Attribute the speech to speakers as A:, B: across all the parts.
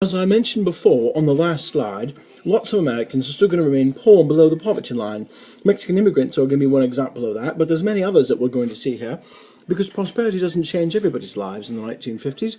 A: As I mentioned before on the last slide, lots of Americans are still going to remain poor and below the poverty line. Mexican immigrants are going to be one example of that, but there's many others that we're going to see here, because prosperity doesn't change everybody's lives in the 1950s.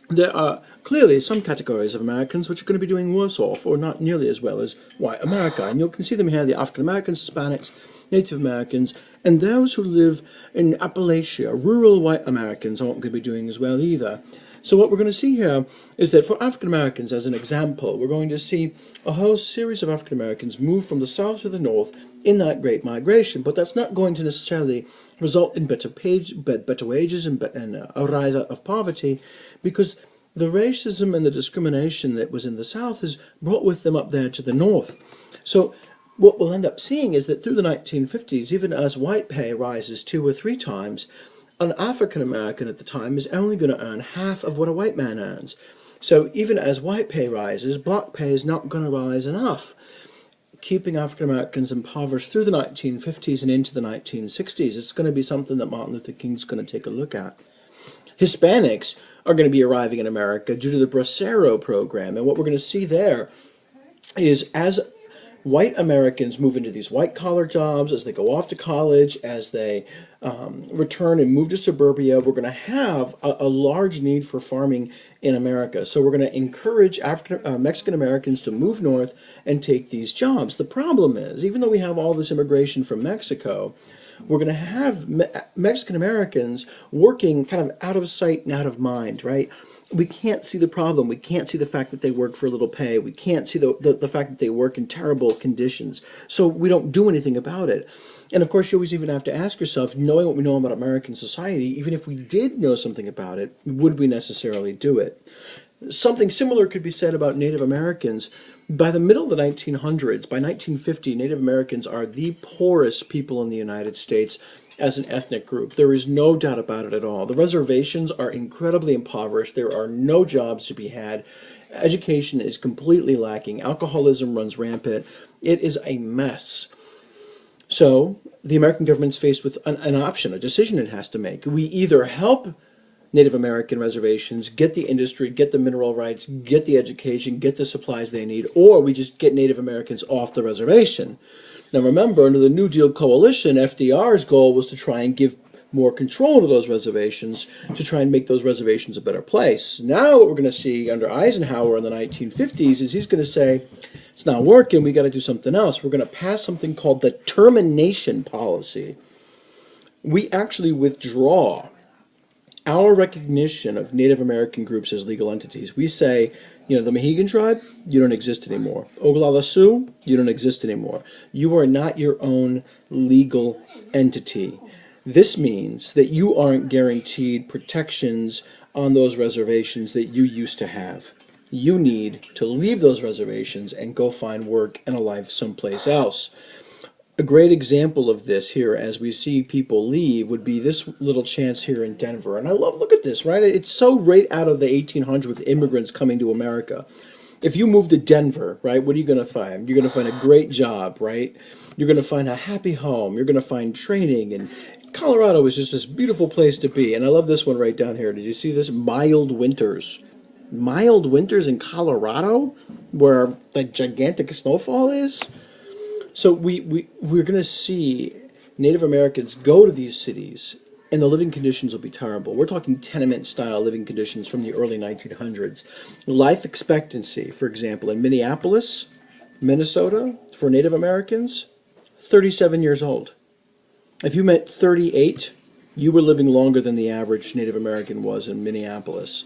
A: There are clearly some categories of Americans which are going to be doing worse off, or not nearly as well as white America. And you can see them here, the African Americans, Hispanics, Native Americans, and those who live in Appalachia. Rural white Americans aren't going to be doing as well either. So what we're going to see here is that for African Americans, as an example, we're going to see a whole series of African Americans move from the south to the north in that great migration. But that's not going to necessarily result in better wages and a rise out of poverty, because the racism and the discrimination that was in the south has brought with them up there to the north. So what we'll end up seeing is that through the 1950s, even as white pay rises 2 or 3 times, an African American at the time is only going to earn half of what a white man earns. So even as white pay rises, black pay is not going to rise enough, keeping African Americans impoverished through the 1950s and into the 1960s. It's going to be something that Martin Luther King's going to take a look at. Hispanics are going to be arriving in America due to the Bracero program, and what we're going to see there is as white Americans move into these white-collar jobs, as they go off to college, as they return and move to suburbia, we're going to have a large need for farming in America. So we're going to encourage Mexican Americans to move north and take these jobs. The problem is, even though we have all this immigration from Mexico, we're going to have Mexican Americans working kind of out of sight and out of mind, right? We can't see the problem. We can't see the fact that they work for little pay. We can't see the fact that they work in terrible conditions. So we don't do anything about it. And of course, you always even have to ask yourself, knowing what we know about American society, even if we did know something about it, would we necessarily do it? Something similar could be said about Native Americans. By the middle of the 1900s, by 1950, Native Americans are the poorest people in the United States as an ethnic group. There is no doubt about it at all. The reservations are incredibly impoverished. There are no jobs to be had. Education is completely lacking. Alcoholism runs rampant. It is a mess. So the American government's faced with an option, a decision it has to make. We either help Native American reservations, get the industry, get the mineral rights, get the education, get the supplies they need, or we just get Native Americans off the reservation. Now remember, under the New Deal coalition, FDR's goal was to try and give more control to those reservations, to try and make those reservations a better place. Now what we're going to see under Eisenhower in the 1950s is he's going to say, it's not working, we got to do something else. We're going to pass something called the termination policy. We actually withdraw our recognition of Native American groups as legal entities. We say, the Mohegan tribe, you don't exist anymore. Oglala Sioux, you don't exist anymore. You are not your own legal entity. This means that you aren't guaranteed protections on those reservations that you used to have. You need to leave those reservations and go find work and a life someplace else. A great example of this here, as we see people leave, would be this little chance here in Denver. And look at this, right? It's so right out of the 1800s with immigrants coming to America. If you move to Denver, right, what are you going to find? You're going to find a great job, right? You're going to find a happy home. You're going to find training. And Colorado is just this beautiful place to be. And I love this one right down here. Did you see this? Mild winters. Mild winters in Colorado, where the gigantic snowfall is. So we're going to see Native Americans go to these cities, and the living conditions will be terrible. We're talking tenement-style living conditions from the early 1900s. Life expectancy, for example, in Minneapolis, Minnesota, for Native Americans, 37 years old. If you meant 38, you were living longer than the average Native American was in Minneapolis.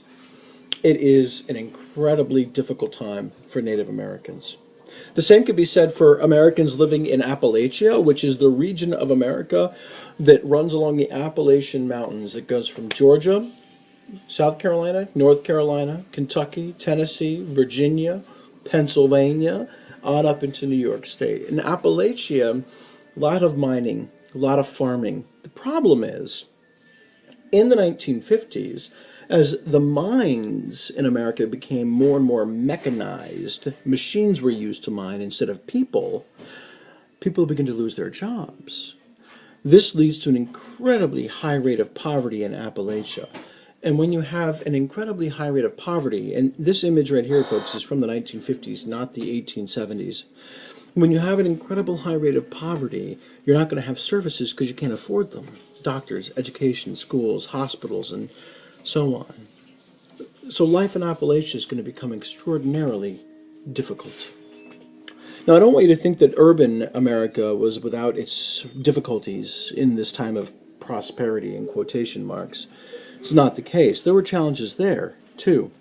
A: It is an incredibly difficult time for Native Americans. The same could be said for Americans living in Appalachia, which is the region of America that runs along the Appalachian Mountains. It goes from Georgia, South Carolina, North Carolina, Kentucky, Tennessee, Virginia, Pennsylvania, on up into New York State. In Appalachia, a lot of mining, a lot of farming. The problem is, in the 1950s, as the mines in America became more and more mechanized, machines were used to mine instead of people begin to lose their jobs. This leads to an incredibly high rate of poverty in Appalachia. And when you have an incredibly high rate of poverty, and this image right here, folks, is from the 1950s, not the 1870s. When you have an incredible high rate of poverty, you're not going to have services because you can't afford them. Doctors, education, schools, hospitals, and so on. So life in Appalachia is going to become extraordinarily difficult. Now, I don't want you to think that urban America was without its difficulties in this time of prosperity, in quotation marks. It's not the case. There were challenges there, too.